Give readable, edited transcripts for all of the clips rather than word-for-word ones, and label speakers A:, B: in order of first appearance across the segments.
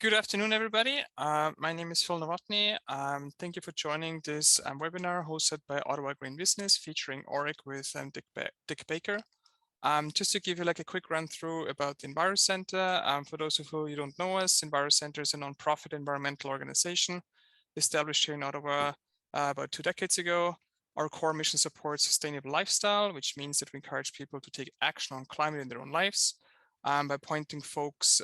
A: Good afternoon, everybody. My name is Phil Novotny. Thank you for joining this webinar hosted by Ottawa Green Business featuring OREC with Dick Bakker. Just to give you like a quick run through about the EnviroCentre. For those of you who don't know us, EnviroCentre is a non-profit environmental organization established here in Ottawa about 2 decades ago. Our core mission supports sustainable lifestyle, which means that we encourage people to take action on climate in their own lives. By pointing folks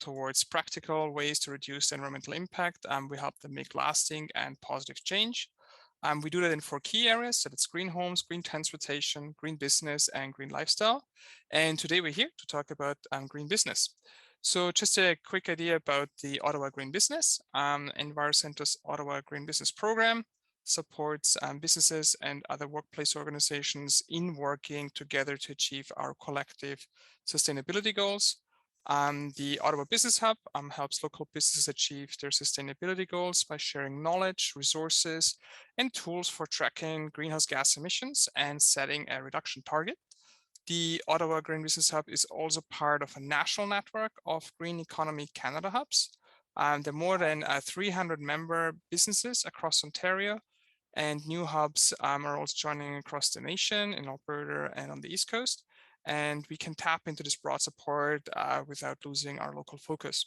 A: towards practical ways to reduce the environmental impact, we help them make lasting and positive change. We do that in 4 key areas. So that's green homes, green transportation, green business, and green lifestyle. And today we're here to talk about green business. So just a quick idea about the Ottawa Green Business. EnviroCentre's Ottawa Green Business Program supports businesses and other workplace organizations in working together to achieve our collective sustainability goals. The Ottawa Business Hub helps local businesses achieve their sustainability goals by sharing knowledge, resources, and tools for tracking greenhouse gas emissions and setting a reduction target. The Ottawa Green Business Hub is also part of a national network of Green Economy Canada hubs. There are more than 300 member businesses across Ontario, and new hubs are also joining across the nation in Alberta and on the East Coast. And we can tap into this broad support without losing our local focus.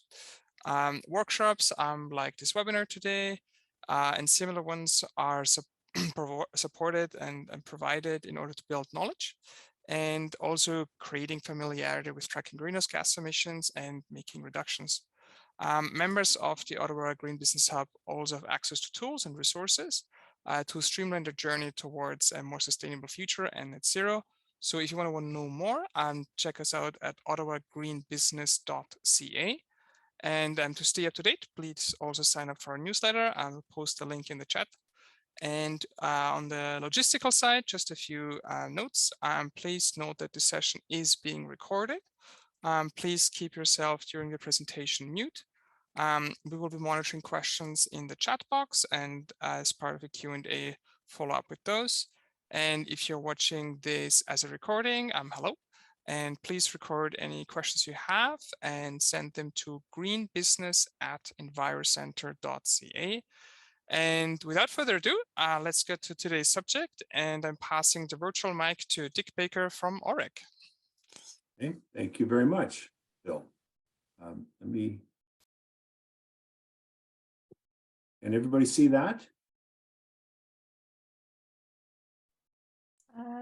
A: Workshops like this webinar today and similar ones are supported and provided in order to build knowledge, and also creating familiarity with tracking greenhouse gas emissions and making reductions. Members of the Ottawa Green Business Hub also have access to tools and resources to streamline their journey towards a more sustainable future and net zero. So if you want to know more, check us out at ottawagreenbusiness.ca. And to stay up to date, please also sign up for our newsletter. I'll post the link in the chat. And on the logistical side, just a few notes. Please note that this session is being recorded. Please keep yourself during the presentation mute. We will be monitoring questions in the chat box, and as part of the Q&A, follow up with those. And if you're watching this as a recording, hello. And please record any questions you have and send them to greenbusiness@envirocentre.ca. And without further ado, let's get to today's subject. And I'm passing the virtual mic to Dick Bakker from OREC.
B: Okay, thank you very much, Bill. Can everybody see that?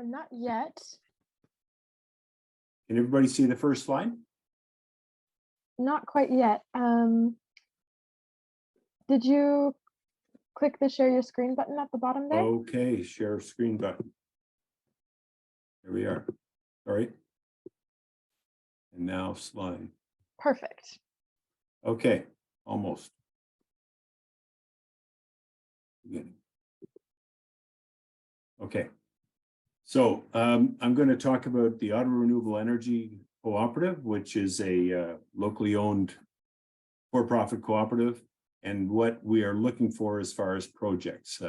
C: Not yet.
B: Can everybody see the first slide?
C: Not quite yet. Did you click the share your screen button at the bottom there?
B: Okay, share screen button. There we are. All right. And now slide.
C: Perfect.
B: Okay, almost. Okay. So I'm going to talk about the Ottawa Renewable Energy Co-operative, which is a locally owned for-profit cooperative, and what we are looking for as far as projects.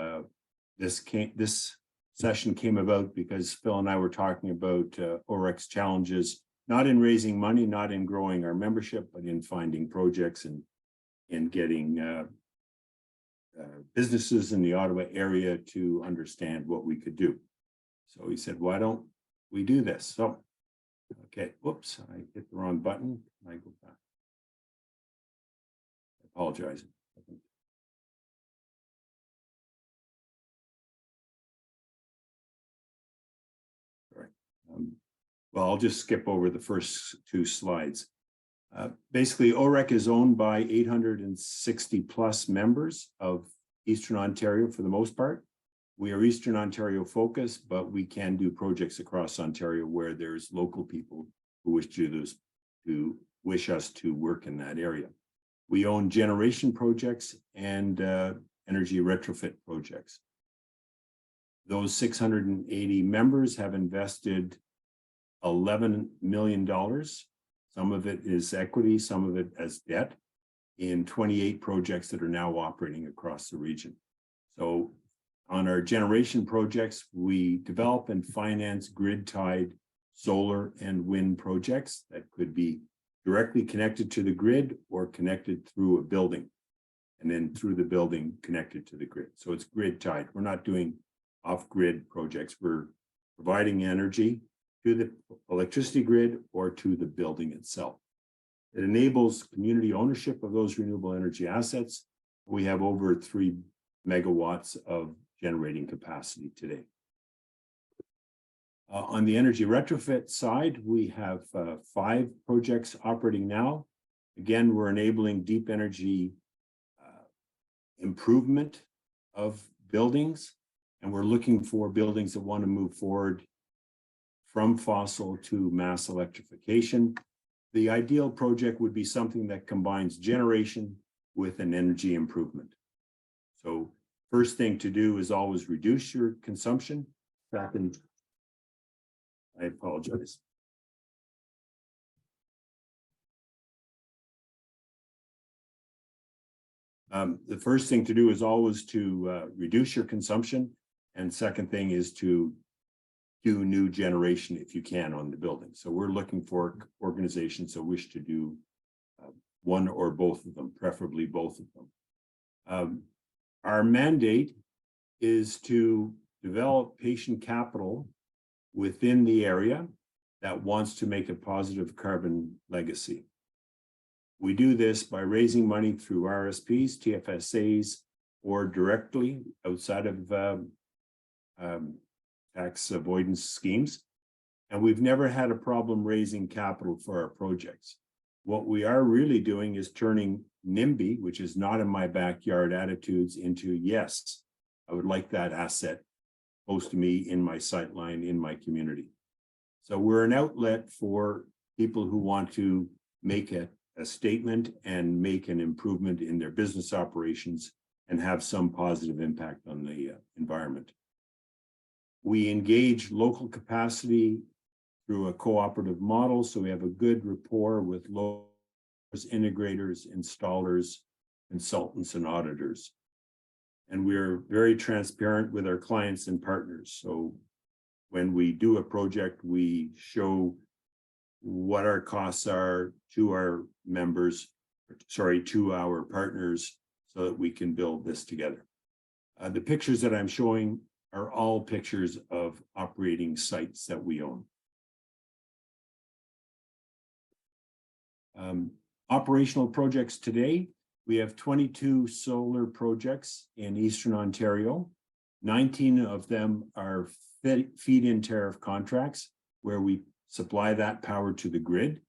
B: This session came about because Phil and I were talking about OREC's challenges, not in raising money, not in growing our membership, but in finding projects and in getting businesses in the Ottawa area to understand what we could do. So he said, why don't we do this? So, okay, whoops, I hit the wrong button. I go back. I apologize. Sorry. Well, I'll just skip over the first 2 slides. Basically, OREC is owned by 860 plus members of Eastern Ontario for the most part. We are Eastern Ontario focused, but we can do projects across Ontario where there's local people who wish us to work in that area. We own generation projects and energy retrofit projects. Those 680 members have invested $11 million. Some of it is equity, some of it as debt, in 28 projects that are now operating across the region. So on our generation projects, we develop and finance grid-tied solar and wind projects that could be directly connected to the grid or connected through a building, and then through the building connected to the grid. So it's grid tied. We're not doing off-grid projects. We're providing energy to the electricity grid or to the building itself. It enables community ownership of those renewable energy assets. We have over 3 megawatts of generating capacity today. On the energy retrofit side, we have 5 projects operating now. Again, we're enabling deep energy improvement of buildings, and we're looking for buildings that want to move forward from fossil to mass electrification. The ideal project would be something that combines generation with an energy improvement. So first thing to do is always reduce your consumption. Second, I apologize. The first thing to do is always to reduce your consumption. And second thing is to do new generation if you can on the building. So we're looking for organizations that wish to do one or both of them, preferably both of them. Our mandate is to develop patient capital within the area that wants to make a positive carbon legacy. We do this by raising money through RSPs, TFSAs, or directly outside of tax avoidance schemes. And we've never had a problem raising capital for our projects. What we are really doing is turning NIMBY, which is not in my backyard, attitudes into, yes, I would like that asset close to me in my sightline, in my community. So we're an outlet for people who want to make a statement and make an improvement in their business operations and have some positive impact on the environment. We engage local capacity through a cooperative model, so we have a good rapport with local integrators, installers, consultants, and auditors. And we're very transparent with our clients and partners. So when we do a project, we show what our costs are to our members, to our partners, so that we can build this together. The pictures that I'm showing are all pictures of operating sites that we own. Operational projects today, we have 22 solar projects in Eastern Ontario. 19 of them are feed-in tariff contracts where we supply that power to the grid.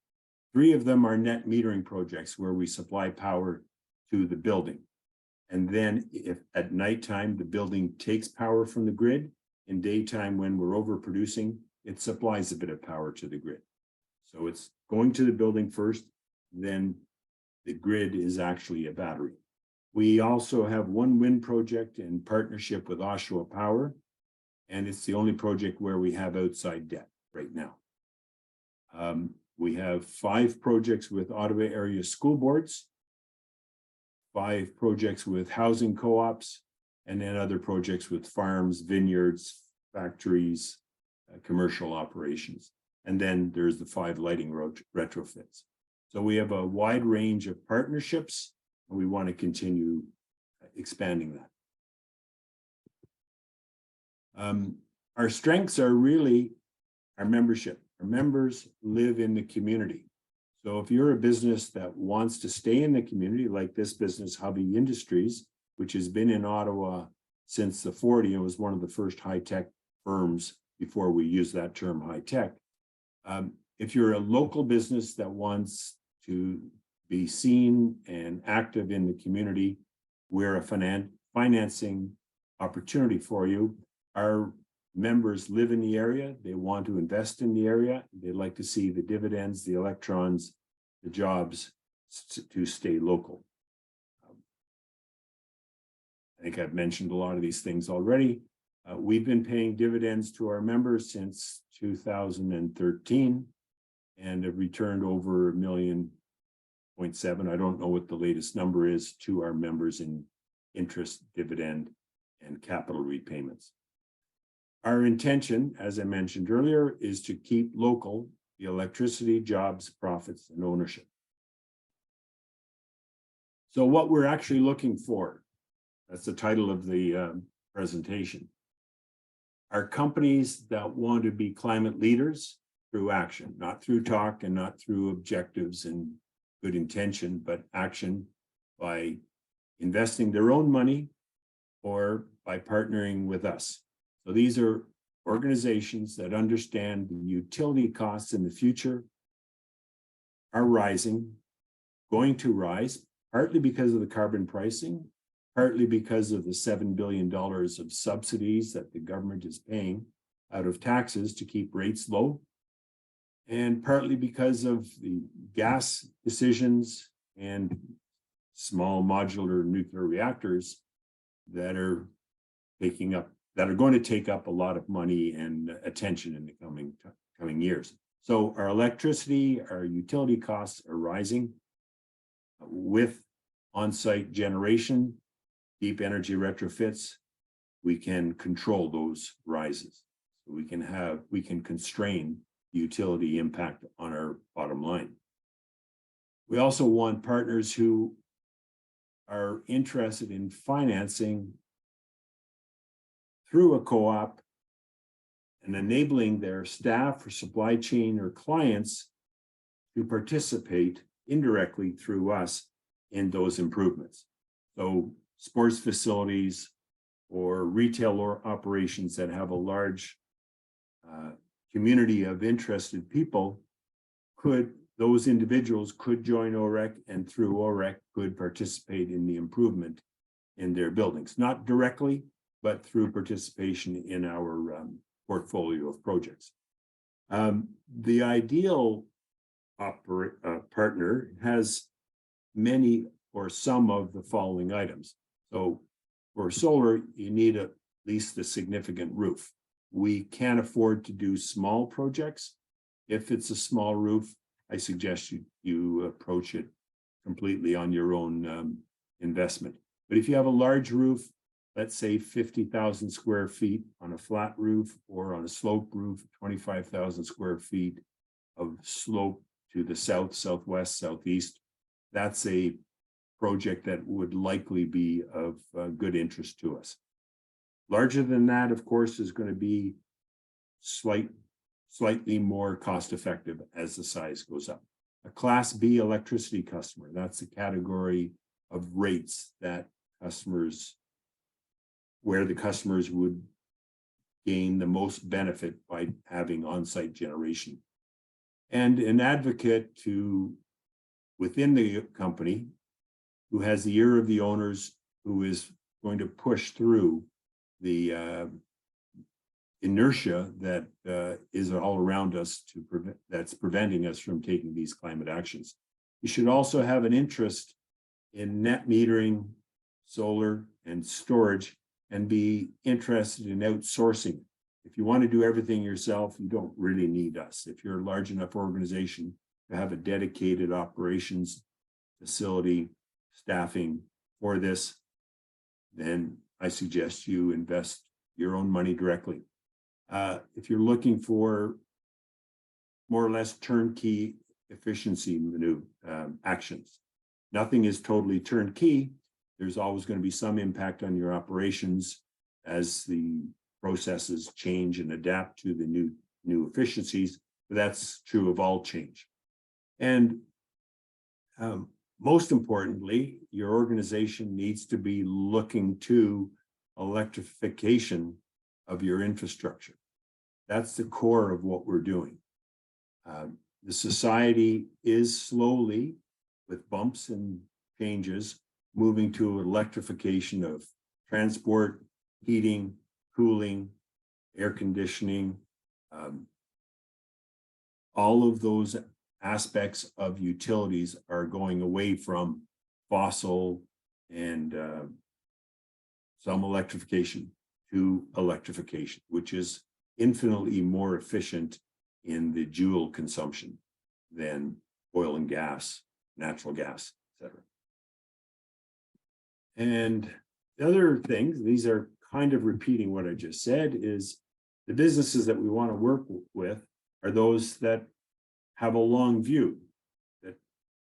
B: 3 of them are net metering projects where we supply power to the building. And then if at nighttime the building takes power from the grid, in daytime when we're overproducing, it supplies a bit of power to the grid. So it's going to the building first, then the grid is actually a battery. We also have 1 wind project in partnership with Oshawa Power, and it's the only project where we have outside debt right now. We have 5 projects with Ottawa area school boards, 5 projects with housing co-ops, and then other projects with farms, vineyards, factories, commercial operations. And then there's the 5 lighting retrofits. So we have a wide range of partnerships, and we want to continue expanding that. Our strengths are really our membership. Our members live in the community. So if you're a business that wants to stay in the community, like this business, Hubby Industries, which has been in Ottawa since the 40s and was one of the first high-tech firms before we use that term high-tech. If you're a local business that wants to be seen and active in the community, we're a financing opportunity for you. Our members live in the area, they want to invest in the area, they like to see the dividends, the electrons, the jobs to stay local. I think I've mentioned a lot of these things already. We've been paying dividends to our members since 2013 and have returned over $1.7 million. I don't know what the latest number is to our members in interest, dividend, and capital repayments. Our intention, as I mentioned earlier, is to keep local the electricity, jobs, profits, and ownership. So what we're actually looking for, that's the title of the presentation, are companies that want to be climate leaders through action, not through talk and not through objectives and good intention, but action by investing their own money or by partnering with us. So these are organizations that understand the utility costs in the future are rising, going to rise, partly because of the carbon pricing, partly because of the $7 billion of subsidies that the government is paying out of taxes to keep rates low, and partly because of the gas decisions and small modular nuclear reactors that are going to take up a lot of money and attention in the coming years. So our electricity, our utility costs are rising. With on-site generation, deep energy retrofits, we can control those rises. So we can constrain the utility impact on our bottom line. We also want partners who are interested in financing through a co-op and enabling their staff or supply chain or clients to participate indirectly through us in those improvements. So sports facilities or retail operations that have a large community of interested people, those individuals could join OREC, and through OREC could participate in the improvement in their buildings, not directly, but through participation in our portfolio of projects. The ideal partner has many or some of the following items. So for solar, you need at least a significant roof. We can't afford to do small projects. If it's a small roof, I suggest you approach it completely on your own investment. But if you have a large roof, let's say 50,000 square feet on a flat roof or on a sloped roof, 25,000 square feet of slope to the south, southwest, southeast, that's a project that would likely be of good interest to us. Larger than that, of course, is going to be slightly more cost effective as the size goes up. A Class B electricity customer, that's the category of rates that where the customers would gain the most benefit by having on-site generation. And an advocate within the company who has the ear of the owners, who is going to push through the inertia that is all around us that's preventing us from taking these climate actions. You should also have an interest in net metering, solar, and storage, and be interested in outsourcing. If you want to do everything yourself, you don't really need us. If you're a large enough organization to have a dedicated operations facility, staffing for this, then I suggest you invest your own money directly. If you're looking for more or less turnkey efficiency actions, nothing is totally turnkey. There's always going to be some impact on your operations as the processes change and adapt to the new efficiencies, but that's true of all change. And most importantly, your organization needs to be looking to electrification of your infrastructure. That's the core of what we're doing. The society is slowly, with bumps and changes, moving to electrification of transport, heating, cooling, air conditioning, all of those aspects of utilities are going away from fossil and some electrification to electrification, which is infinitely more efficient in the joule consumption than oil and gas, natural gas, etc. And the other things, these are kind of repeating what I just said, is the businesses that we want to work with are those that have a long view, that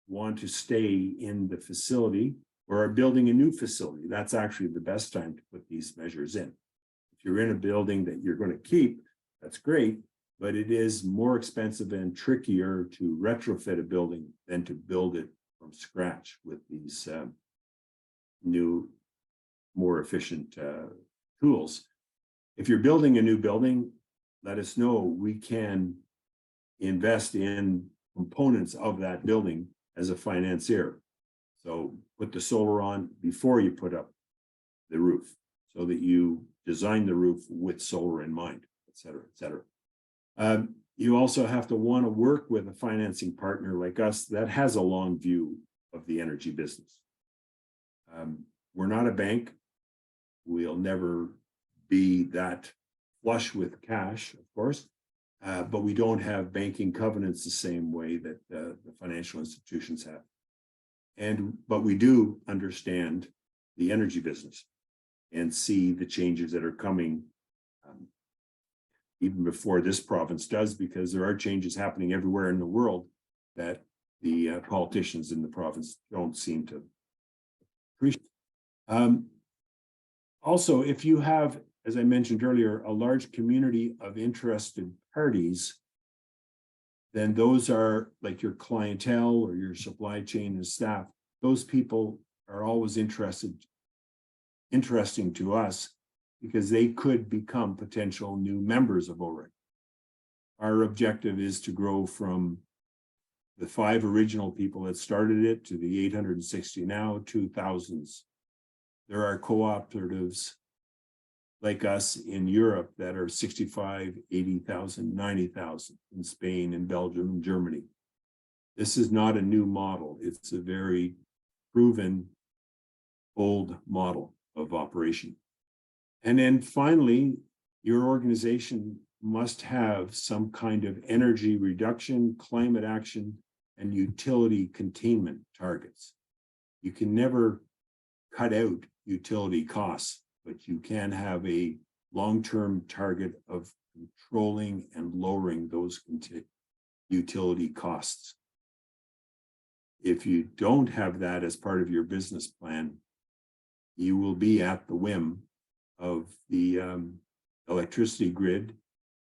B: want to stay in the facility or are building a new facility. That's actually the best time to put these measures in. If you're in a building that you're going to keep, that's great, but it is more expensive and trickier to retrofit a building than to build it from scratch with these new, more efficient tools. If you're building a new building, let us know. We can invest in components of that building as a financier. So put the solar on before you put up the roof, so that you design the roof with solar in mind, et cetera, et cetera. You also have to want to work with a financing partner like us that has a long view of the energy business. We're not a bank. We'll never be that flush with cash, of course, but we don't have banking covenants the same way that the financial institutions have. But we do understand the energy business and see the changes that are coming even before this province does, because there are changes happening everywhere in the world that the politicians in the province don't seem to appreciate. Also, if you have, as I mentioned earlier, a large community of interested parties, then those are like your clientele or your supply chain and staff. Those people are always interesting to us, because they could become potential new members of OREC. Our objective is to grow from the 5 original people that started it to the 860 now, 2000s. There are cooperatives like us in Europe that are 65, 80,000, 90,000 in Spain and Belgium and Germany. This is not a new model. It's a very proven old model of operation. And then finally, your organization must have some kind of energy reduction, climate action, and utility containment targets. You can never cut out utility costs, but you can have a long-term target of controlling and lowering those utility costs. If you don't have that as part of your business plan, you will be at the whim of the electricity grid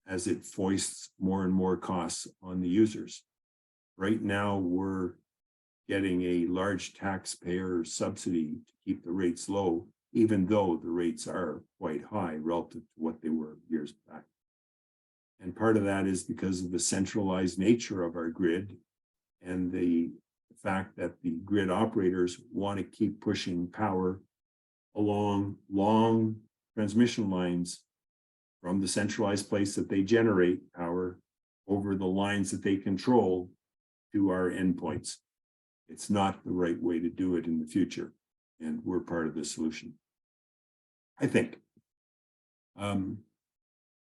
B: as it foists more and more costs on the users. Right now, we're getting a large taxpayer subsidy to keep the rates low, even though the rates are quite high relative to what they were years back. And part of that is because of the centralized nature of our grid and the fact that the grid operators want to keep pushing power along long transmission lines from the centralized place that they generate power over the lines that they control to our endpoints. It's not the right way to do it in the future, and we're part of the solution, I think.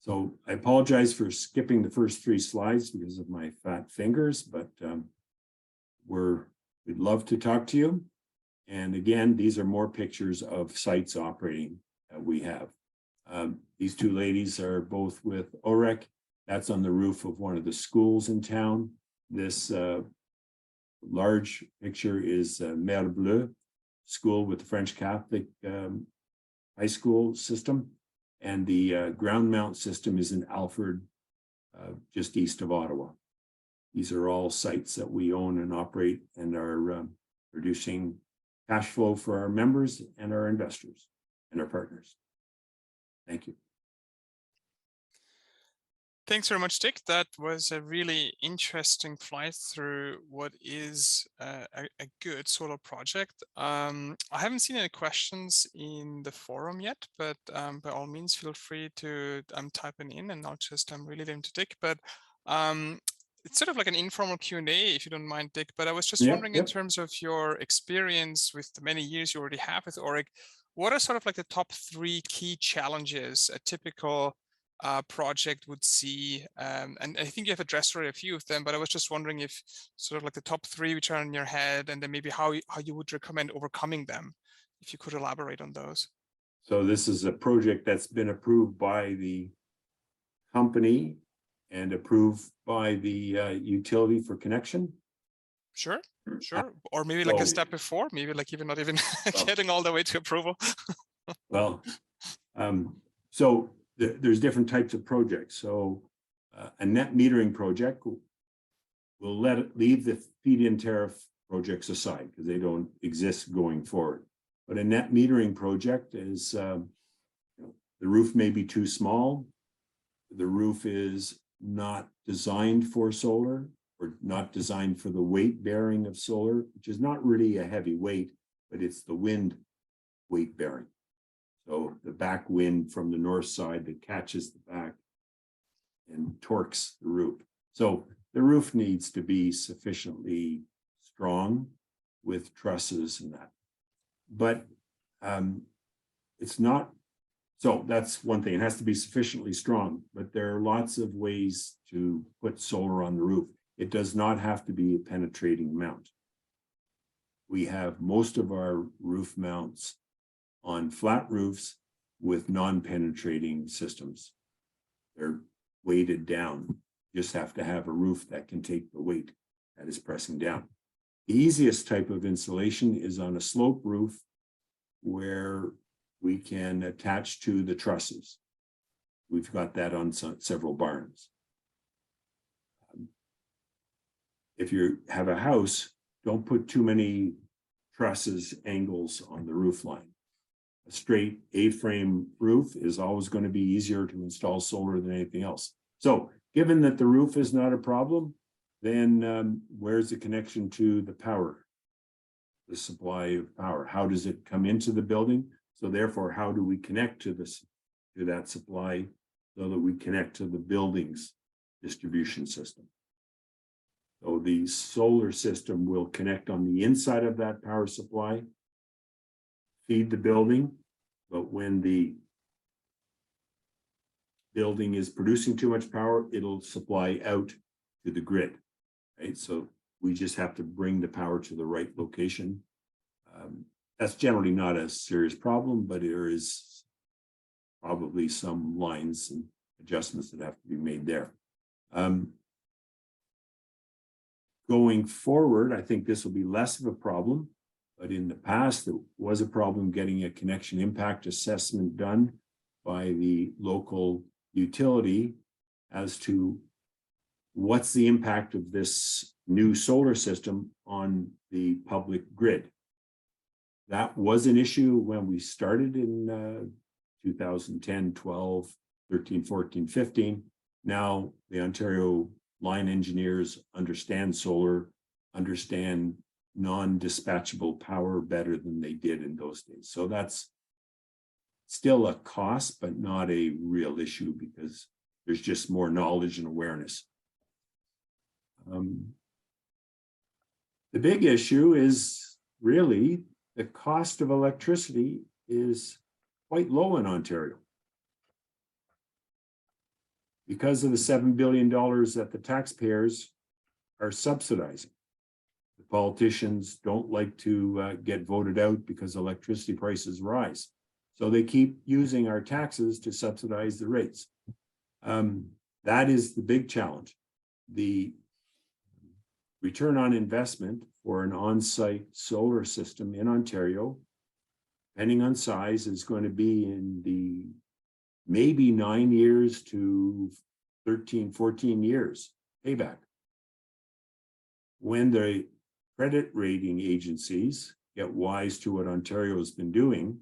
B: So I apologize for skipping the first 3 slides because of my fat fingers, but we'd love to talk to you. And again, these are more pictures of sites operating that we have. These 2 ladies are both with OREC. That's on the roof of one of the schools in town. This large picture is Mer Bleu school with the French Catholic high school system. And the ground mount system is in Alford, just east of Ottawa. These are all sites that we own and operate and are producing cash flow for our members and our investors and our partners. Thank you.
A: Thanks very much, Dick. That was a really interesting flight through what is a good solar project. I haven't seen any questions in the forum yet, but by all means, feel free to type in and I'll just relay them to Dick. But it's sort of like an informal Q&A, if you don't mind, Dick. But I was just wondering, in terms of your experience with the many years you already have with OREC, what are sort of like the top 3 key challenges a typical project would see? And I think you have addressed already a few of them, but I was just wondering if sort of like the top 3 which are in your head, and then maybe how you would recommend overcoming them, if you could elaborate on those.
B: So this is a project that's been approved by the company and approve by the utility for connection.
A: Sure. Or maybe like a step before, maybe like even not even getting all the way to approval.
B: Well, so there's different types of projects. So a net metering project will leave the feed-in tariff projects aside because they don't exist going forward. But a net metering project is the roof may be too small. The roof is not designed for solar or not designed for the weight bearing of solar, which is not really a heavy weight, but it's the wind weight bearing. So the back wind from the north side that catches the back and torques the roof. So the roof needs to be sufficiently strong with trusses and that. But it's not, so that's one thing. It has to be sufficiently strong, but there are lots of ways to put solar on the roof. It does not have to be a penetrating mount. We have most of our roof mounts on flat roofs with non-penetrating systems. They're weighted down. You just have to have a roof that can take the weight that is pressing down. The easiest type of insulation is on a slope roof where we can attach to the trusses. We've got that on several barns. If you have a house, don't put too many trusses angles on the roof line. A straight A-frame roof is always going to be easier to install solar than anything else. So given that the roof is not a problem, then where's the connection to the power, the supply of power? How does it come into the building? So therefore, how do we connect to this, to that supply so that we connect to the building's distribution system? So the solar system will connect on the inside of that power supply, feed the building, but when the building is producing too much power, it'll supply out to the grid, right? So we just have to bring the power to the right location. That's generally not a serious problem, but there is probably some lines and adjustments that have to be made there. Going forward, I think this will be less of a problem, but in the past, it was a problem getting a connection impact assessment done by the local utility as to what's the impact of this new solar system on the public grid. That was an issue when we started in 2010, 12, 13, 14, 15. Now the Ontario line engineers understand solar, understand non-dispatchable power better than they did in those days. So that's still a cost, but not a real issue because there's just more knowledge and awareness. The big issue is really the cost of electricity is quite low in Ontario. Because of the $7 billion that the taxpayers are subsidizing. The politicians don't like to get voted out because electricity prices rise. So they keep using our taxes to subsidize the rates. That is the big challenge. The return on investment for an on-site solar system in Ontario, depending on size, is going to be in the maybe 9 years to 13, 14 years payback. When the credit rating agencies get wise to what Ontario has been doing,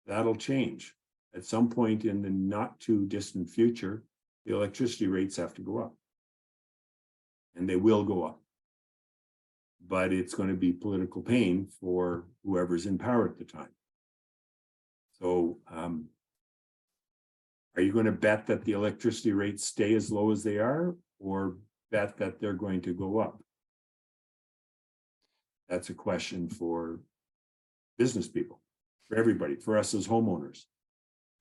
B: that'll change. At some point in the not too distant future, the electricity rates have to go up. And they will go up. But it's going to be political pain for whoever's in power at the time. So, are you going to bet that the electricity rates stay as low as they are, or bet that they're going to go up? That's a question for business people, for everybody, for us as homeowners.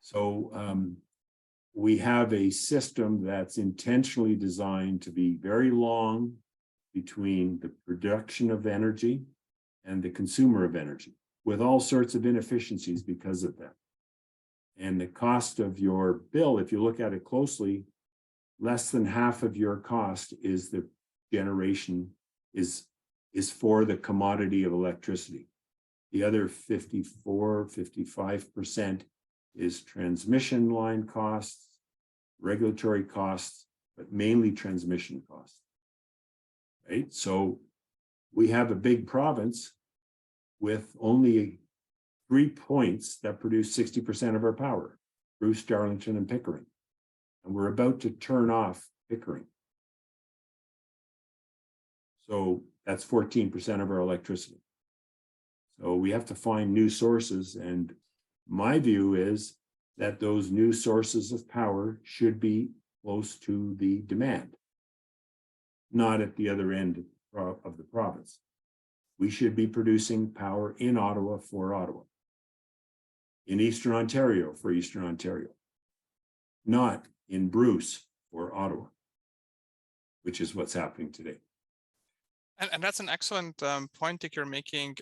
B: So we have a system that's intentionally designed to be very long between the production of energy and the consumer of energy, with all sorts of inefficiencies because of that. And the cost of your bill, if you look at it closely, less than half of your cost is the generation is for the commodity of electricity. The other 55% is transmission line costs, regulatory costs, but mainly transmission costs. Right? So we have a big province with only 3 points that produce 60% of our power: Bruce, Darlington, and Pickering. And we're about to turn off Pickering. So that's 14% of our electricity. So we have to find new sources. And my view is that those new sources of power should be close to the demand, not at the other end of the province. We should be producing power in Ottawa for Ottawa, in Eastern Ontario for Eastern Ontario, not in Bruce for Ottawa, which is what's happening today.
A: And that's an excellent point that you're making.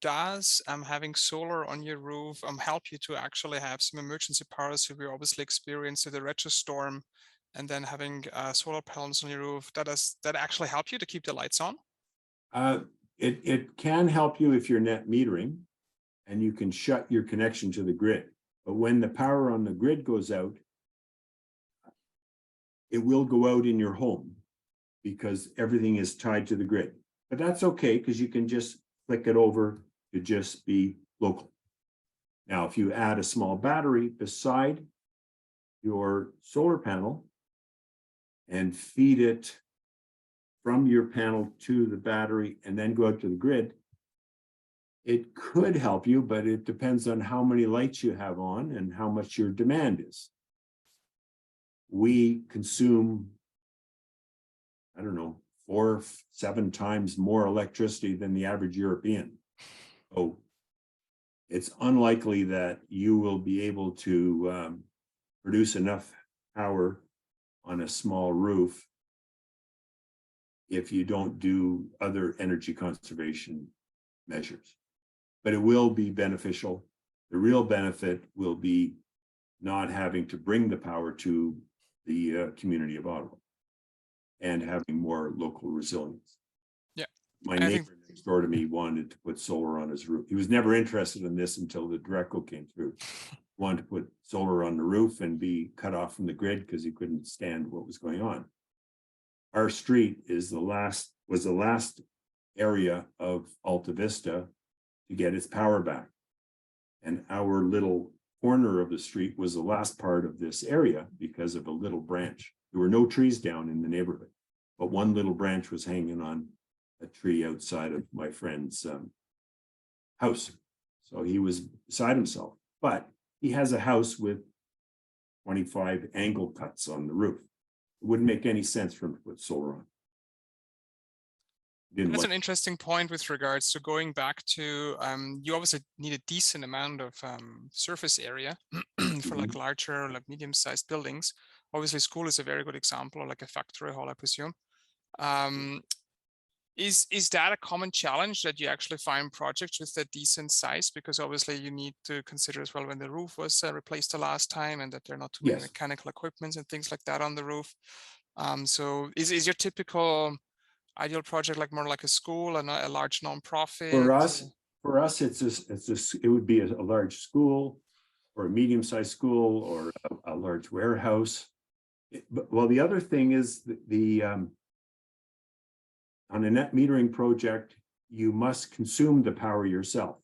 A: Does having solar on your roof help you to actually have some emergency power? So we obviously experienced the retro storm, and then having solar panels on your roof, that actually help you to keep the lights on?
B: It can help you if you're net metering and you can shut your connection to the grid. But when the power on the grid goes out, it will go out in your home because everything is tied to the grid. But that's okay, because you can just flick it over to just be local. Now, if you add a small battery beside your solar panel and feed it from your panel to the battery and then go out to the grid, it could help you, but it depends on how many lights you have on and how much your demand is. We consume, I don't know, 4-7 times more electricity than the average European. So it's unlikely that you will be able to produce enough power on a small roof if you don't do other energy conservation measures. But it will be beneficial. The real benefit will be not having to bring the power to the community of Ottawa and having more local resilience.
A: Yeah.
B: My neighbor next door to me wanted to put solar on his roof. He was never interested in this until the Direcco came through. Wanted to put solar on the roof and be cut off from the grid because he couldn't stand what was going on. Our street was the last area of Alta Vista to get its power back. And our little corner of the street was the last part of this area because of a little branch. There were no trees down in the neighborhood, but one little branch was hanging on a tree outside of my friend's house. So he was beside himself, but he has a house with 25 angle cuts on the roof. It wouldn't make any sense for him to put solar on.
A: That's an interesting point with regards to going back to, you obviously need a decent amount of surface area for like larger, like medium-sized buildings. Obviously, school is a very good example, or like a factory hall, I presume. Is that a common challenge that you actually find projects with a decent size? Because obviously you need to consider as well when the roof was replaced the last time, and that there are not too many mechanical equipments and things like that on the roof. So is your typical ideal project like more like a school and a large nonprofit?
B: For us, it would be a large school or a medium-sized school or a large warehouse. Well, the other thing is on a net metering project, you must consume the power yourself.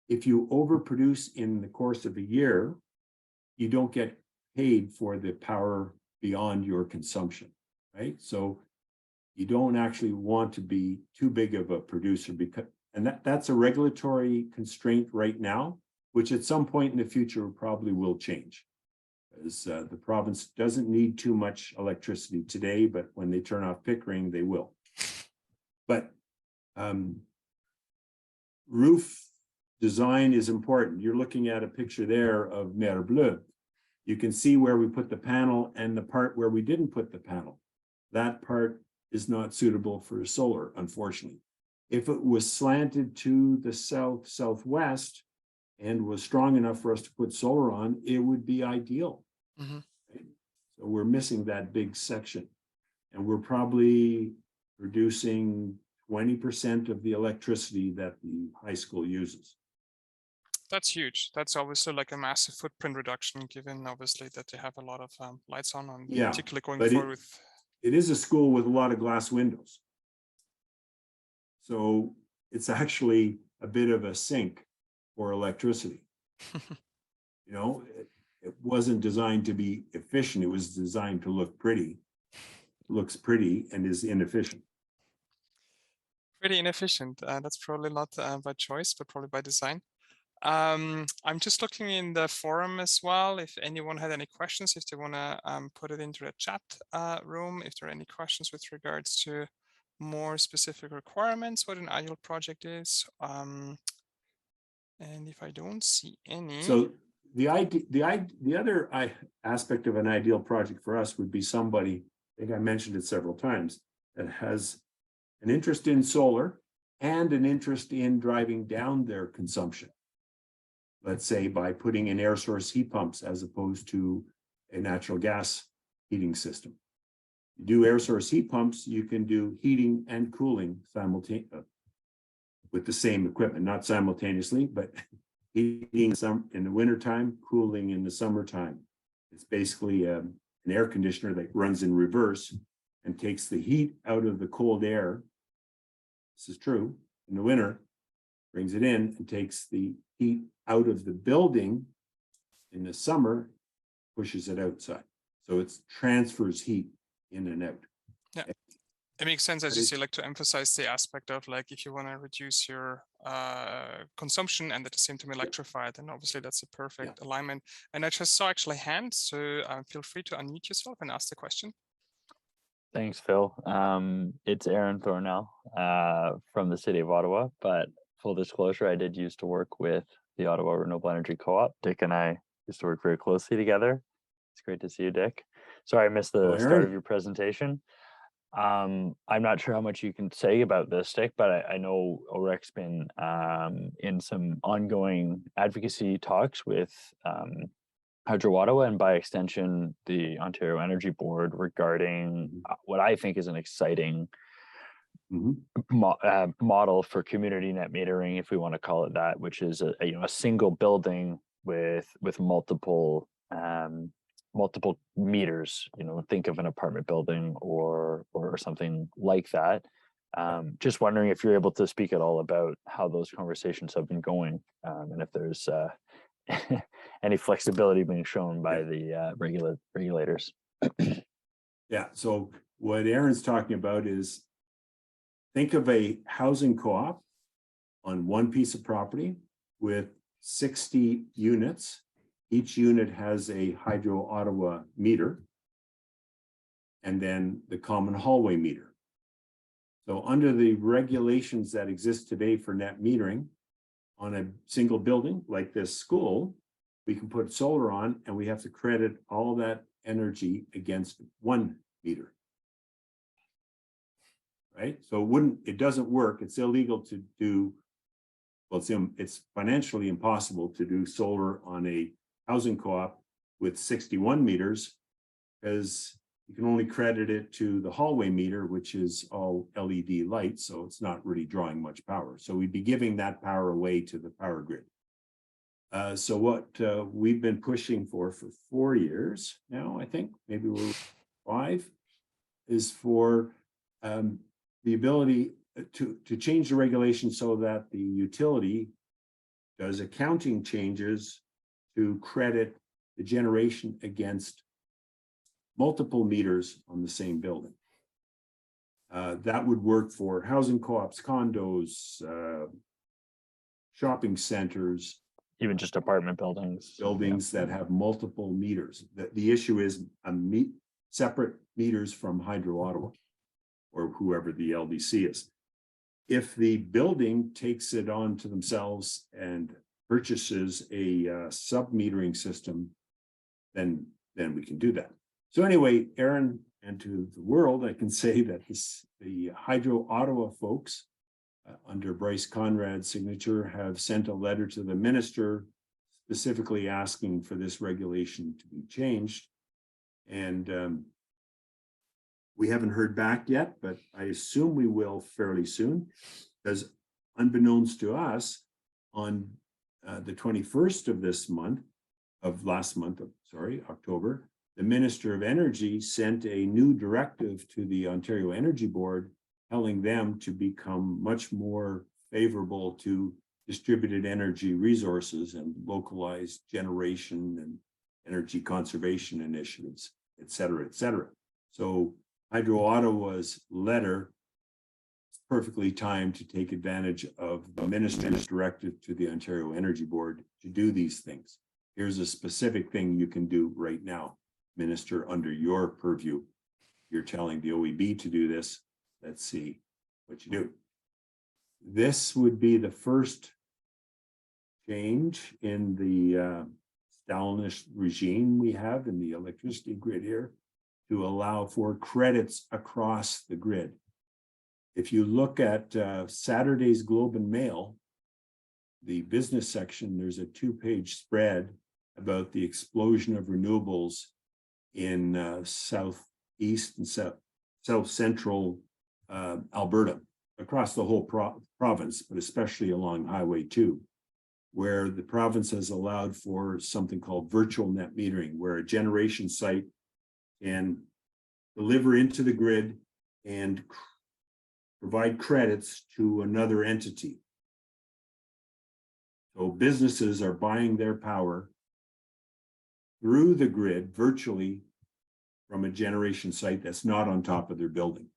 B: If you overproduce in the course of a year, you don't get paid for the power beyond your consumption, right? So you don't actually want to be too big of a producer, and that's a regulatory constraint right now, which at some point in the future probably will change. Because the province doesn't need too much electricity today, but when they turn off Pickering, they will. But roof design is important. You're looking at a picture there of Mer Bleu. You can see where we put the panel and the part where we didn't put the panel. That part is not suitable for solar, unfortunately. If it was slanted to the southwest and was strong enough for us to put solar on, it would be ideal. Right? So we're missing that big section. And we're probably producing 20% of the electricity that the high school uses.
A: That's huge. That's obviously like a massive footprint reduction, given obviously that they have a lot of lights on,
B: Yeah,
A: particularly going
B: but
A: forward with.
B: It is a school with a lot of glass windows. So it's actually a bit of a sink for electricity. You know, it wasn't designed to be efficient. It was designed to look pretty. It looks pretty and is inefficient.
A: Pretty inefficient. That's probably not by choice, but probably by design. I'm just looking in the forum as well. If anyone had any questions, if they want to put it into the chat room, if there are any questions with regards to more specific requirements, what an ideal project is. And if I don't see any.
B: So the other aspect of an ideal project for us would be somebody, I think I mentioned it several times, that has an interest in solar and an interest in driving down their consumption. Let's say by putting in air source heat pumps as opposed to a natural gas heating system. You do air source heat pumps, you can do heating and cooling simultaneously with the same equipment, not simultaneously, but heating in the wintertime, cooling in the summertime. It's basically an air conditioner that runs in reverse and takes the heat out of the cold air. This is true in the winter, brings it in and takes the heat out of the building in the summer, pushes it outside. So it transfers heat in and out.
A: Yeah, it makes sense, as you say, like to emphasize the aspect of like if you want to reduce your consumption and at the same time electrify it, then obviously that's a perfect alignment. And I just saw actually hands, so feel free to unmute yourself and ask the question.
D: Thanks, Phil. It's Aaron Thornell from the city of Ottawa, but full disclosure, I did used to work with the Ottawa Renewable Energy Co-op. Dick and I used to work very closely together. It's great to see you, Dick. Sorry, I missed the start of your presentation. I'm not sure how much you can say about this, Dick, but I know OREC's been in some ongoing advocacy talks with Hydro Ottawa and by extension the Ontario Energy Board regarding what I think is an exciting model for community net metering, if we want to call it that, which is a single building with multiple meters. Think of an apartment building or something like that. Just wondering if you're able to speak at all about how those conversations have been going, and if there's any flexibility being shown by the regulators.
B: Yeah, so what Aaron's talking about is, think of a housing co-op on one piece of property with 60 units. Each unit has a Hydro Ottawa meter and then the common hallway meter. So under the regulations that exist today for net metering on a single building like this school, we can put solar on and we have to credit all that energy against one meter. Right? So it doesn't work. It's illegal to do, well, it's financially impossible to do solar on a housing co-op with 61 meters because you can only credit it to the hallway meter, which is all LED lights. So it's not really drawing much power. So we'd be giving that power away to the power grid. So what we've been pushing for 4 years now, I think, maybe we're 5, is for the ability to change the regulation so that the utility does accounting changes to credit the generation against multiple meters on the same building. That would work for housing co-ops, condos, shopping centers,
D: even just apartment buildings
B: that have multiple meters. The issue is separate meters from Hydro Ottawa or whoever the LDC is. If the building takes it on to themselves and purchases a sub-metering system, then we can do that. So anyway, Aaron, and to the world, I can say that the Hydro Ottawa folks under Bryce Conrad's signature have sent a letter to the minister specifically asking for this regulation to be changed And we haven't heard back yet, but I assume we will fairly soon, because unbeknownst to us, on the 21st of last month, October, the Minister of Energy sent a new directive to the Ontario Energy Board, telling them to become much more favorable to distributed energy resources and localized generation and energy conservation initiatives, et cetera, et cetera. So Hydro Ottawa's letter is perfectly timed to take advantage of the minister's directive to the Ontario Energy Board to do these things. Here's a specific thing you can do right now, Minister, under your purview. You're telling the OEB to do this. Let's see what you do. This would be the first change in the Stalinist regime we have in the electricity grid here, to allow for credits across the grid. If you look at Saturday's Globe and Mail, the business section, there's a 2-page spread about the explosion of renewables in southeast and south central Alberta, across the whole province, but especially along Highway 2, where the province has allowed for something called virtual net metering, where a generation site can deliver into the grid and provide credits to another entity. So businesses are buying their power through the grid virtually from a generation site that's not on top of their building.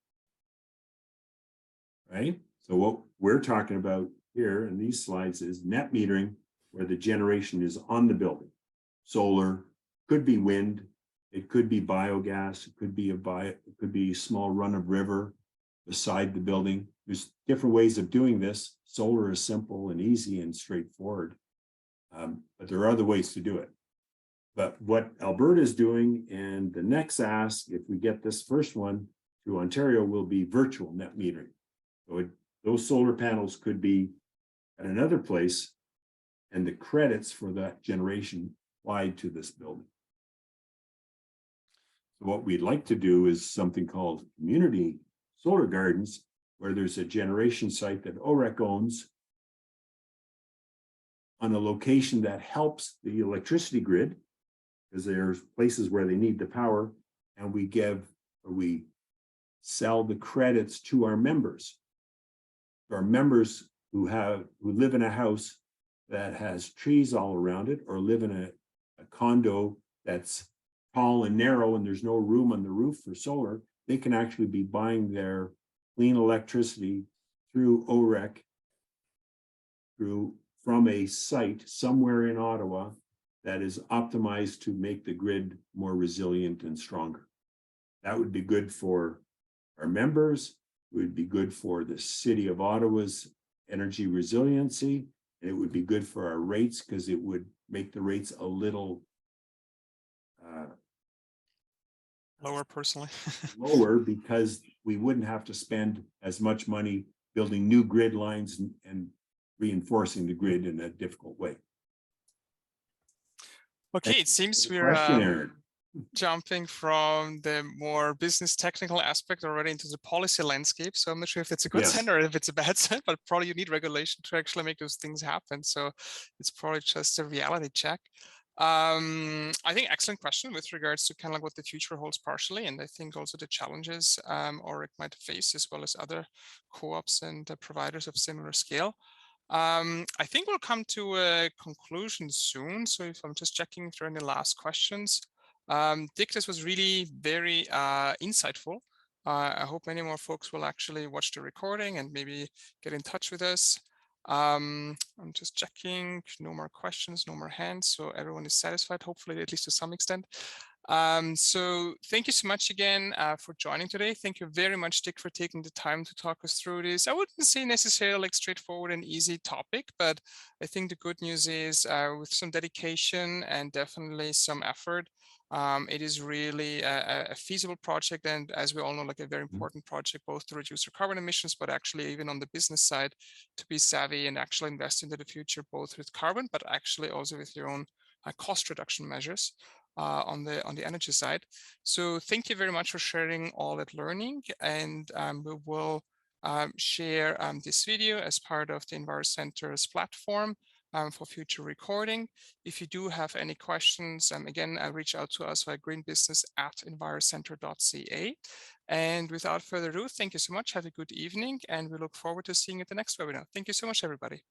B: Right? So what we're talking about here in these slides is net metering, where the generation is on the building. Solar, could be wind, it could be biogas, it could be a small run of river beside the building. There's different ways of doing this. Solar is simple and easy and straightforward, but there are other ways to do it. But what Alberta is doing, and the next ask, if we get this first one to Ontario, will be virtual net metering. So those solar panels could be at another place, and the credits for that generation applied to this building. So what we'd like to do is something called community solar gardens, where there's a generation site that OREC owns on a location that helps the electricity grid, because there's places where they need the power, and we sell the credits to our members. Our members who live in a house that has trees all around it, or live in a condo that's tall and narrow and there's no room on the roof for solar, they can actually be buying their clean electricity through OREC from a site somewhere in Ottawa that is optimized to make the grid more resilient and stronger. That would be good for our members. It would be good for the City of Ottawa's energy resiliency, and it would be good for our rates, because it would make the rates a little
A: Lower, personally.
B: lower, because we wouldn't have to spend as much money building new grid lines and reinforcing the grid in a difficult way.
A: Okay, it seems we're jumping from the more business technical aspect already into the policy landscape. So I'm not sure if it's a good sign or if it's a bad sign, but probably you need regulation to actually make those things happen. So it's probably just a reality check. I think excellent question with regards to kind of like what the future holds partially, and I think also the challenges OREC might face, as well as other co-ops and providers of similar scale. I think we'll come to a conclusion soon. So if I'm just checking through any last questions, Dick, this was really very insightful. I hope many more folks will actually watch the recording and maybe get in touch with us. I'm just checking, no more questions, no more hands, so everyone is satisfied, hopefully, at least to some extent. So thank you so much again for joining today. Thank you very much, Dick, for taking the time to talk us through this. I wouldn't say necessarily like straightforward and easy topic, but I think the good news is with some dedication and definitely some effort, it is really a feasible project, and as we all know, like a very important project, both to reduce our carbon emissions, but actually even on the business side, to be savvy and actually invest into the future, both with carbon, but actually also with your own cost reduction measures. on the energy side. So thank you very much for sharing all that learning, and we will share this video as part of the EnviroCenter's platform for future recording. If you do have any questions, again, reach out to us via greenbusiness@envirocenter.ca. And without further ado, thank you so much. Have a good evening, and we look forward to seeing you at the next webinar. Thank you so much, everybody.